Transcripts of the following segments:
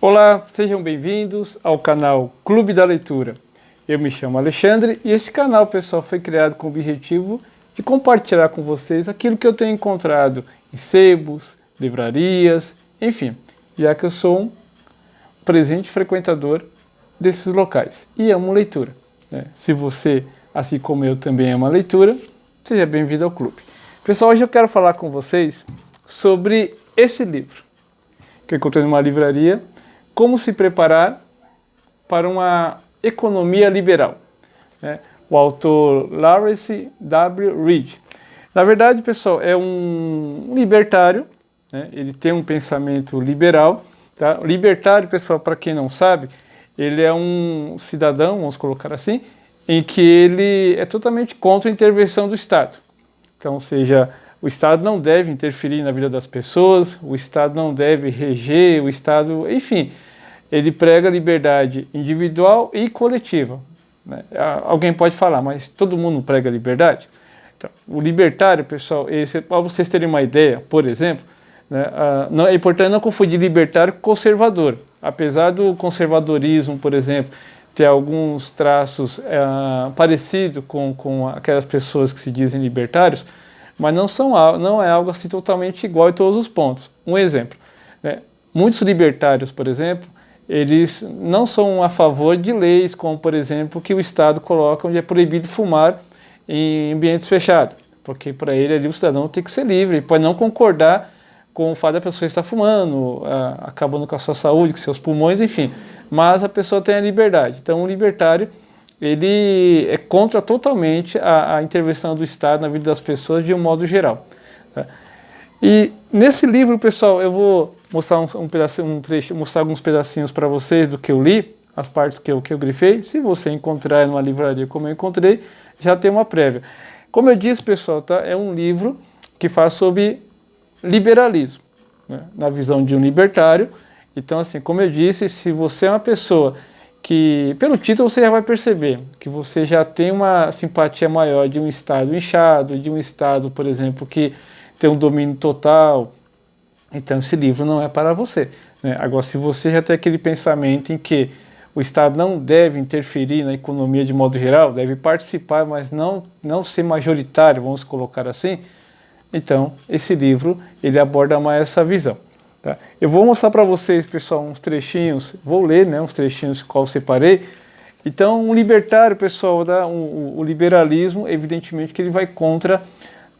Olá, sejam bem-vindos ao canal Clube da Leitura. Eu me chamo Alexandre e este canal, pessoal, foi criado com o objetivo de compartilhar com vocês aquilo que eu tenho encontrado em sebos, livrarias, enfim, já que eu sou um presente frequentador desses locais e amo leitura, né? Se você, assim como eu, também ama leitura, seja bem-vindo ao clube. Pessoal, hoje eu quero falar com vocês sobre esse livro que eu encontrei numa livraria, Como se preparar para uma economia liberal, né? O autor Lawrence W. Reed. Na verdade, pessoal, é um libertário, né? Ele tem um pensamento liberal, tá? O libertário, pessoal, para quem não sabe, ele é um cidadão, vamos colocar assim, em que ele é totalmente contra a intervenção do Estado. Então, ou seja, o Estado não deve interferir na vida das pessoas, o Estado não deve reger, o Estado, enfim, ele prega liberdade individual e coletiva, né? Alguém pode falar, mas todo mundo prega liberdade? Então, o libertário, pessoal, para vocês terem uma ideia, por exemplo, né, é importante não confundir libertário com conservador. Apesar do conservadorismo, por exemplo, ter alguns traços parecidos com aquelas pessoas que se dizem libertários, mas não é algo assim totalmente igual em todos os pontos. Um exemplo, né? Muitos libertários, por exemplo, eles não são a favor de leis como, por exemplo, que o Estado coloca onde é proibido fumar em ambientes fechados, porque para ele ali o cidadão tem que ser livre, ele pode não concordar com o fato da pessoa estar fumando, acabando com a sua saúde, com seus pulmões, enfim, mas a pessoa tem a liberdade. Então o libertário, ele é contra totalmente a intervenção do Estado na vida das pessoas de um modo geral, tá? E nesse livro, pessoal, eu vou mostrar um pedacinho, um trecho, mostrar alguns pedacinhos para vocês do que eu li, as partes que eu grifei. Se você encontrar numa livraria como eu encontrei, já tem uma prévia. Como eu disse, pessoal, tá? É um livro que fala sobre liberalismo, né? Na visão de um libertário. Então, assim, como eu disse, se você é uma pessoa que, pelo título você já vai perceber que você já tem uma simpatia maior de um Estado inchado, de um Estado, por exemplo, que tem um domínio total, então esse livro não é para você, né? Agora, se você já tem aquele pensamento em que o Estado não deve interferir na economia de modo geral, deve participar, mas não ser majoritário, vamos colocar assim, então esse livro ele aborda mais essa visão, tá? Eu vou mostrar para vocês, pessoal, uns trechinhos, vou ler, né, uns trechinhos que eu separei. Então, um libertário, pessoal, o liberalismo, evidentemente que ele vai contra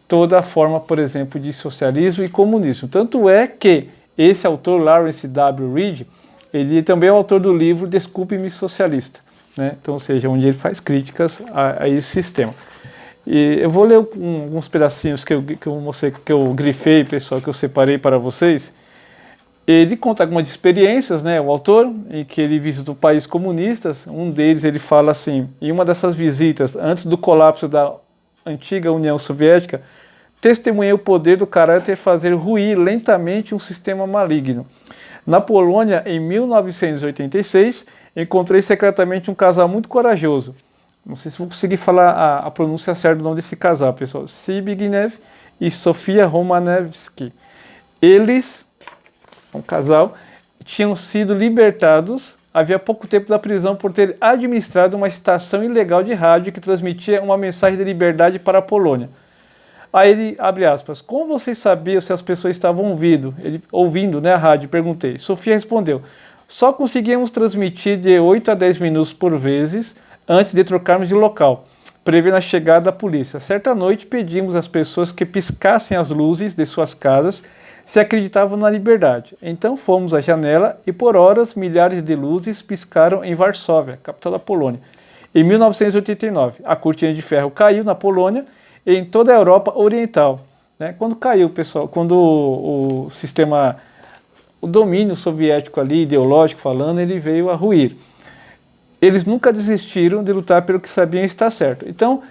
toda a forma, por exemplo, de socialismo e comunismo. Tanto é que esse autor, Lawrence W. Reed, ele também é o autor do livro Desculpe-me Socialista, né? Então, ou seja, onde ele faz críticas a esse sistema. E eu vou ler alguns pedacinhos que eu grifei, pessoal, que eu separei para vocês. Ele conta algumas experiências, né, o autor, em que ele visitou países comunistas. Um deles ele fala assim: em uma dessas visitas, antes do colapso da antiga União Soviética, testemunhei o poder do caráter fazer ruir lentamente um sistema maligno. Na Polônia, em 1986, encontrei secretamente um casal muito corajoso. Não sei se vou conseguir falar a pronúncia certa do nome desse casal, pessoal. Zbigniew e Sofia Romanewski. Eles, um casal, tinham sido libertados havia pouco tempo da prisão por ter administrado uma estação ilegal de rádio que transmitia uma mensagem de liberdade para a Polônia. Aí ele, abre aspas, como vocês sabiam se as pessoas estavam ouvindo, né, a rádio? Perguntei. Sofia respondeu, só conseguíamos transmitir de 8 a 10 minutos por vezes antes de trocarmos de local, prevendo a chegada da polícia. Certa noite pedimos às pessoas que piscassem as luzes de suas casas se acreditavam na liberdade. Então fomos à janela e por horas milhares de luzes piscaram em Varsóvia, capital da Polônia. Em 1989, a cortina de ferro caiu na Polônia e em toda a Europa Oriental, né? Quando caiu, pessoal, quando o sistema, o domínio soviético ali, ideológico falando, ele veio a ruir. Eles nunca desistiram de lutar pelo que sabiam estar certo. Então,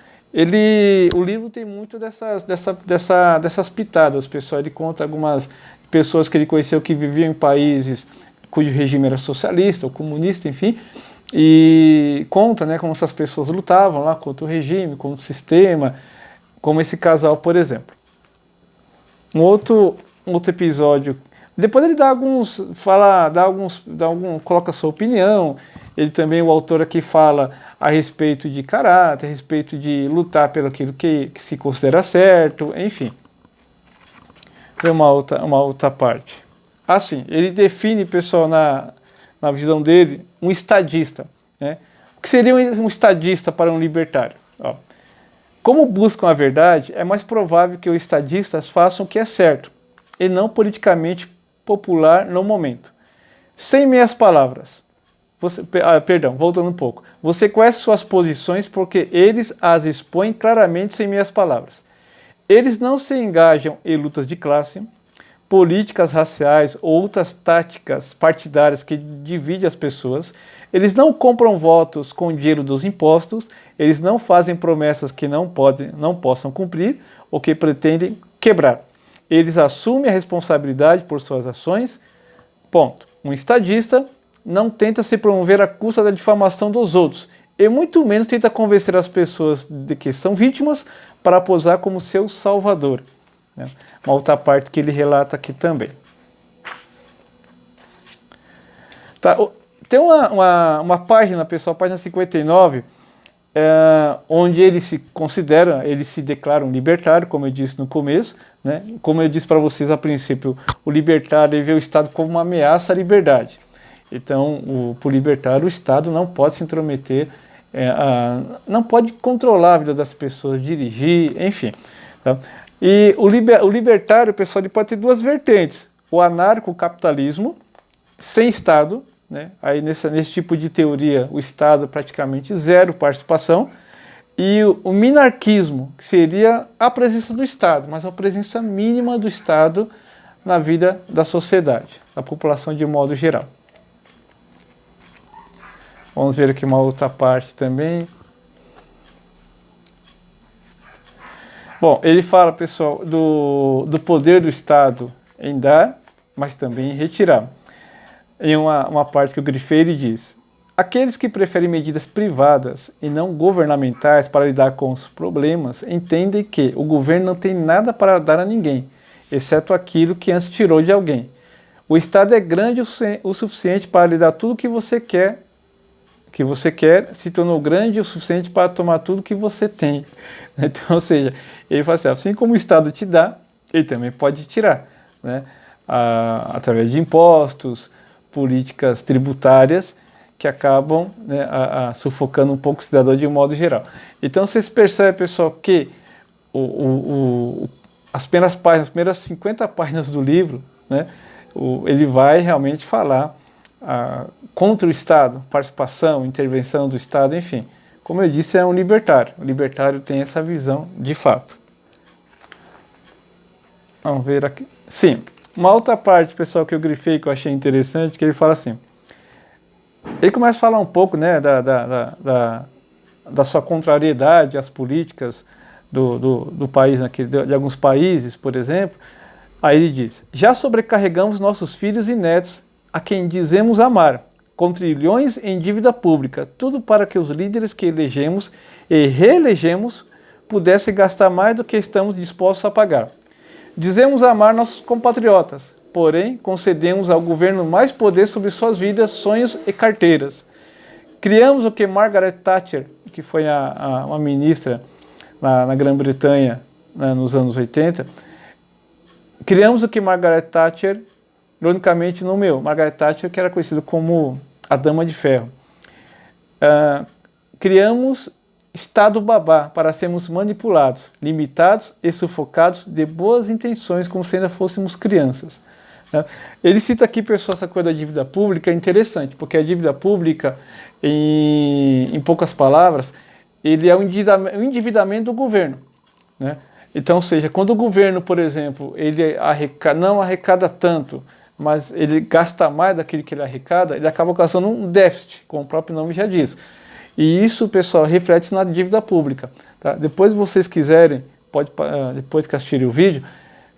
o livro tem muito dessas pitadas, pessoal. Ele conta algumas pessoas que ele conheceu que viviam em países cujo regime era socialista ou comunista, enfim, e conta, né, como essas pessoas lutavam lá contra o regime, contra o sistema, como esse casal, por exemplo. Um outro episódio Depois ele dá alguns, fala, coloca a sua opinião. Ele também, o autor aqui fala a respeito de caráter, a respeito de lutar pelo aquilo que se considera certo, enfim. Tem uma outra parte. Assim, ele define, pessoal, na visão dele, um estadista, né? O que seria um estadista para um libertário? Ó, como buscam a verdade, é mais provável que os estadistas façam o que é certo, e não politicamente popular no momento. Sem meias palavras. Perdão, voltando um pouco. Você conhece suas posições porque eles as expõem claramente sem meias palavras. Eles não se engajam em lutas de classe, políticas raciais ou outras táticas partidárias que dividem as pessoas. Eles não compram votos com o dinheiro dos impostos. Eles não fazem promessas que não possam cumprir ou que pretendem quebrar. Eles assumem a responsabilidade por suas ações. Ponto. Um estadista não tenta se promover à custa da difamação dos outros e muito menos tenta convencer as pessoas de que são vítimas para posar como seu salvador. Uma outra parte que ele relata aqui também. Tá, tem uma página, pessoal, página 59, onde ele se declara um libertário, como eu disse no começo, né? Como eu disse para vocês a princípio, o libertário ele vê o Estado como uma ameaça à liberdade. Então, para o libertário, o Estado não pode se intrometer, não pode controlar a vida das pessoas, dirigir, enfim. Tá? E o libertário, pessoal, ele pode ter duas vertentes. O anarcocapitalismo, sem Estado, né? Aí nesse tipo de teoria, o Estado praticamente zero participação. E o minarquismo, que seria a presença do Estado, mas a presença mínima do Estado na vida da sociedade, da população de modo geral. Vamos ver aqui uma outra parte também. Bom, ele fala, pessoal, do poder do Estado em dar, mas também em retirar. Em uma parte que eu grifei, ele diz: aqueles que preferem medidas privadas e não governamentais para lidar com os problemas entendem que o governo não tem nada para dar a ninguém, exceto aquilo que antes tirou de alguém. O Estado é grande o suficiente para lhe dar tudo que você quer, se tornou grande o suficiente para tomar tudo que você tem. Então, ou seja, ele fala assim como o Estado te dá, ele também pode tirar, né? Através de impostos, políticas tributárias, que acabam, né, sufocando um pouco o cidadão de um modo geral. Então vocês percebem, pessoal, que as primeiras 50 páginas do livro, né, ele vai realmente falar contra o Estado, participação, intervenção do Estado, enfim. Como eu disse, é um libertário. O libertário tem essa visão de fato. Vamos ver aqui. Sim, uma outra parte, pessoal, que eu grifei, que eu achei interessante, que ele fala assim. Ele começa a falar um pouco, né, da sua contrariedade às políticas do país, de alguns países, por exemplo. Aí ele diz: já sobrecarregamos nossos filhos e netos, a quem dizemos amar, com trilhões em dívida pública, tudo para que os líderes que elegemos e reelegemos pudessem gastar mais do que estamos dispostos a pagar. Dizemos amar nossos compatriotas, porém concedemos ao governo mais poder sobre suas vidas, sonhos e carteiras. Criamos o que Margaret Thatcher, que foi uma ministra na Grã-Bretanha, né, nos anos 80, criamos o que Margaret Thatcher, ironicamente nomeou. Margaret Thatcher, que era conhecida como a Dama de Ferro. Criamos Estado babá para sermos manipulados, limitados e sufocados de boas intenções, como se ainda fôssemos crianças. Ele cita aqui, pessoal, essa coisa da dívida pública, é interessante, porque a dívida pública, em poucas palavras, ele é o endividamento do governo, né? Então, ou seja, quando o governo, por exemplo, ele não arrecada tanto, mas ele gasta mais daquilo que ele arrecada, ele acaba causando um déficit, como o próprio nome já diz. E isso, pessoal, reflete na dívida pública. Tá? Depois, se vocês quiserem, depois que assistirem o vídeo,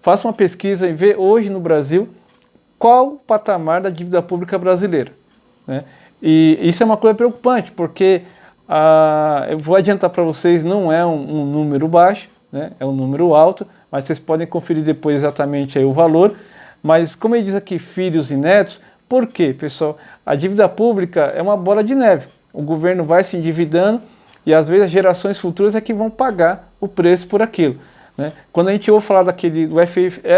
façam uma pesquisa e vê hoje no Brasil qual o patamar da dívida pública brasileira, né? E isso é uma coisa preocupante, porque eu vou adiantar para vocês, não é um número baixo, né? É um número alto, mas vocês podem conferir depois exatamente aí o valor. Mas como ele diz aqui, filhos e netos, por quê, pessoal? A dívida pública é uma bola de neve. O governo vai se endividando e às vezes as gerações futuras é que vão pagar o preço por aquilo, né? Quando a gente ouve falar do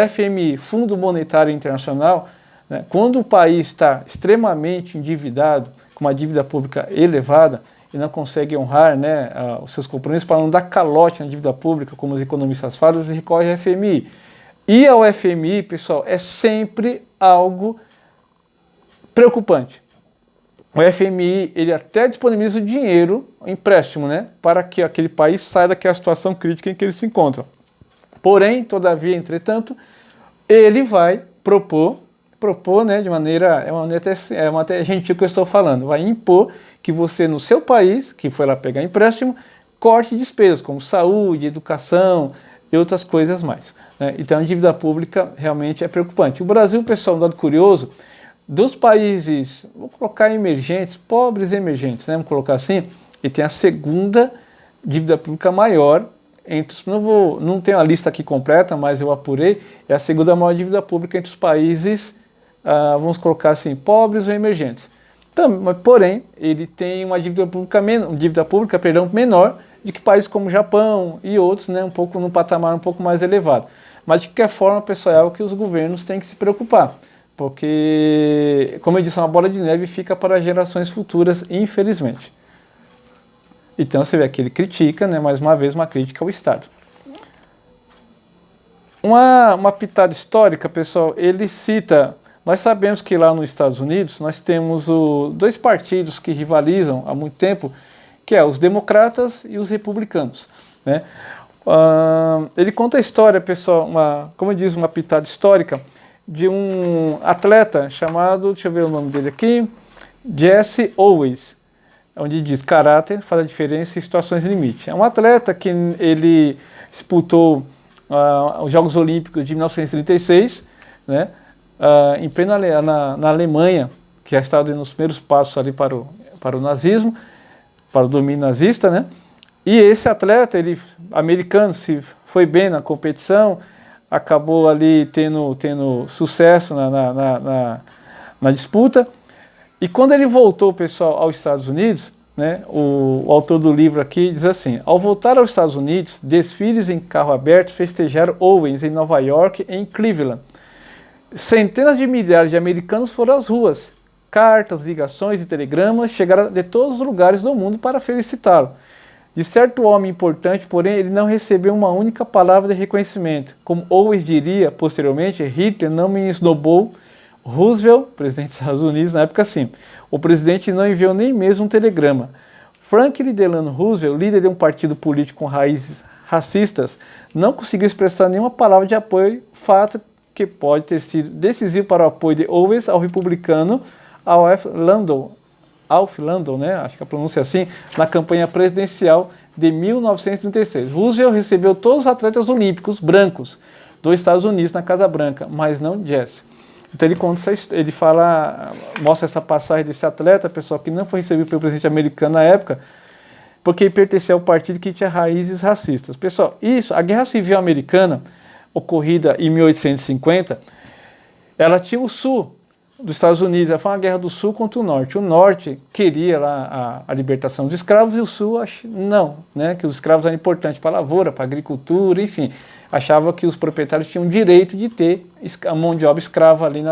FMI, Fundo Monetário Internacional, né, quando o país está extremamente endividado, com uma dívida pública elevada, e não consegue honrar, né, os seus compromissos, para não dar calote na dívida pública, como os economistas falam, eles recorrem ao FMI. E ao FMI, pessoal, é sempre algo preocupante. O FMI, ele até disponibiliza o dinheiro, o empréstimo, né, para que aquele país saia daquela situação crítica em que ele se encontra. Porém, todavia, entretanto, ele vai propor, né, de maneira, é uma até gentil que eu estou falando, vai impor que você no seu país, que foi lá pegar empréstimo, corte despesas como saúde, educação e outras coisas mais, né? Então a dívida pública realmente é preocupante. O Brasil, pessoal, um dado curioso, dos países, vou colocar emergentes, pobres e emergentes, né, vamos colocar assim, ele tem a segunda dívida pública maior entre os, não tenho a lista aqui completa, mas eu apurei, é a segunda maior dívida pública entre os países, vamos colocar assim, pobres ou emergentes. Então, porém, ele tem uma dívida pública menor do que países como o Japão e outros, né, um pouco num patamar um pouco mais elevado. Mas de qualquer forma, pessoal, é algo que os governos têm que se preocupar, porque, como eu disse, uma bola de neve fica para gerações futuras, infelizmente. Então você vê que ele critica, né, mais uma vez, uma crítica ao Estado. Uma pitada histórica, pessoal, ele cita... Nós sabemos que lá nos Estados Unidos nós temos dois partidos que rivalizam há muito tempo, que é os democratas e os republicanos, né? Ele conta a história, pessoal, como eu disse, uma pitada histórica, de um atleta chamado, deixa eu ver o nome dele aqui, Jesse Owens, onde diz: caráter faz a diferença em situações limite. É um atleta que ele disputou os Jogos Olímpicos de 1936, né? Em plena na Alemanha, que já estava nos primeiros passos ali para o nazismo, para o domínio nazista, né? E esse atleta, ele americano, se foi bem na competição, acabou ali tendo sucesso na disputa. E quando ele voltou, pessoal, aos Estados Unidos, né, o autor do livro aqui diz assim: ao voltar aos Estados Unidos, desfiles em carro aberto festejaram Owens em Nova York e em Cleveland. Centenas de milhares de americanos foram às ruas. Cartas, ligações e telegramas chegaram de todos os lugares do mundo para felicitá-lo. De certo homem importante, porém, ele não recebeu uma única palavra de reconhecimento. Como Owens diria posteriormente, Hitler não me esnobou. Roosevelt, presidente dos Estados Unidos, na época sim, o presidente não enviou nem mesmo um telegrama. Franklin Delano Roosevelt, líder de um partido político com raízes racistas, não conseguiu expressar nenhuma palavra de apoio, fato que pode ter sido decisivo para o apoio de Owens ao republicano Alf Landon, né, acho que a pronúncia é assim, na campanha presidencial de 1936. Roosevelt recebeu todos os atletas olímpicos brancos dos Estados Unidos na Casa Branca, mas não Jesse. Então ele conta ele mostra essa passagem desse atleta, pessoal, que não foi recebido pelo presidente americano na época, porque ele pertencia ao partido que tinha raízes racistas. Pessoal, a Guerra Civil Americana, ocorrida em 1850, ela tinha o sul dos Estados Unidos, ela foi uma guerra do sul contra o norte. O norte queria lá a libertação dos escravos e o sul não, né, que os escravos eram importantes para a lavoura, para a agricultura, enfim, achava que os proprietários tinham direito de ter a mão de obra escrava ali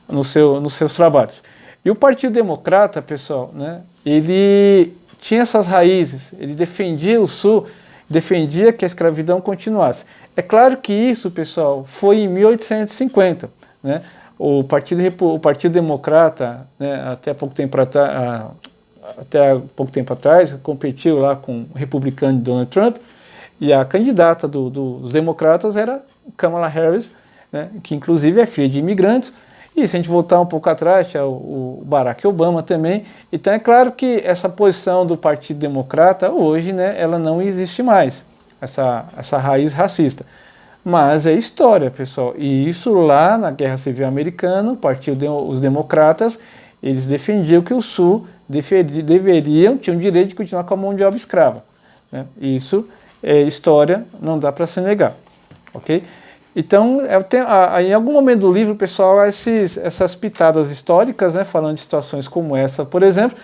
nos seus trabalhos. E o Partido Democrata, pessoal, né, ele tinha essas raízes, ele defendia o sul, defendia que a escravidão continuasse. É claro que isso, pessoal, foi em 1850, né? O Partido Democrata, né, até pouco tempo atrás, competiu lá com o republicano Donald Trump, e a candidata dos democratas era Kamala Harris, né, que inclusive é filha de imigrantes. E se a gente voltar um pouco atrás, tinha o Barack Obama também. Então é claro que essa posição do Partido Democrata hoje, né, ela não existe mais, essa raiz racista. Mas é história, pessoal. E isso lá na Guerra Civil Americana, os democratas, eles defendiam que o Sul tinham o direito de continuar com a mão de obra escrava, né? Isso é história, não dá para se negar, ok? Então, em algum momento do livro, pessoal, há essas pitadas históricas, né, falando de situações como essa, por exemplo.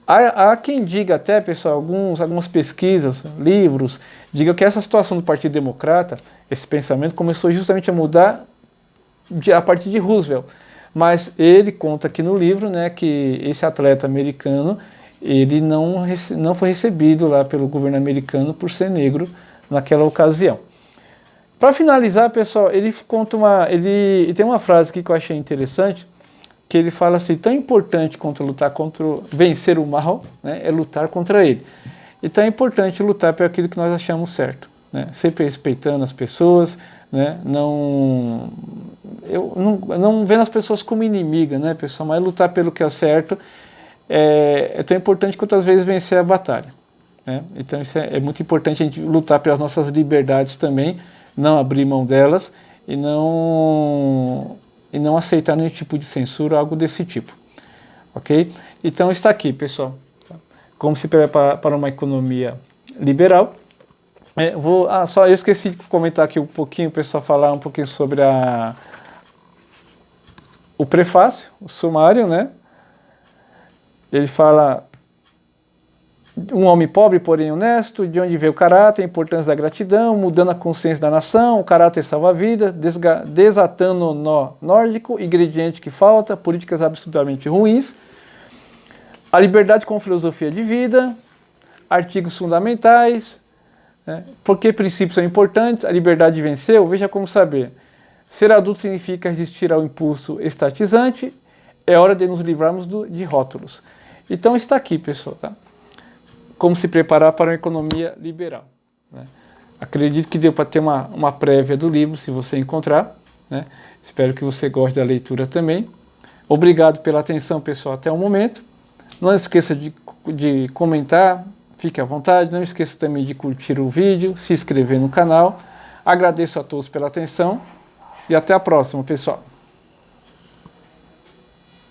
Há quem diga até, pessoal, algumas pesquisas, livros, digam que essa situação do Partido Democrata, esse pensamento, começou justamente a mudar a partir de Roosevelt. Mas ele conta aqui no livro, né, que esse atleta americano, ele não foi recebido lá pelo governo americano por ser negro naquela ocasião. Para finalizar, pessoal, ele tem uma frase aqui que eu achei interessante, que ele fala assim: tão importante quanto lutar contra vencer o mal, né, é lutar contra ele. Então é importante lutar por aquilo que nós achamos certo, né, sempre respeitando as pessoas, né, não vendo as pessoas como inimiga, né, pessoal, mas lutar pelo que é certo é tão importante quanto às vezes vencer a batalha, né? Então isso é muito importante, a gente lutar pelas nossas liberdades também, não abrir mão delas e não aceitar nenhum tipo de censura, algo desse tipo, ok? Então está aqui, pessoal, como se prepara para uma economia liberal. Eu esqueci de comentar aqui um pouquinho, pessoal, falar um pouquinho sobre o prefácio, o sumário, né? Ele fala: um homem pobre, porém honesto, de onde veio o caráter, a importância da gratidão, mudando a consciência da nação, o caráter salva a vida, desatando o nó nórdico, ingrediente que falta, políticas absolutamente ruins, a liberdade com filosofia de vida, artigos fundamentais, né? Por que princípios são importantes, a liberdade venceu, veja como saber. Ser adulto significa resistir ao impulso estatizante, é hora de nos livrarmos de rótulos. Então está aqui, pessoal, tá? Como se preparar para uma economia liberal, né? Acredito que deu para ter uma prévia do livro, se você encontrar, né? Espero que você goste da leitura também. Obrigado pela atenção, pessoal, até o momento. Não esqueça de comentar, fique à vontade. Não esqueça também de curtir o vídeo, se inscrever no canal. Agradeço a todos pela atenção e até a próxima, pessoal.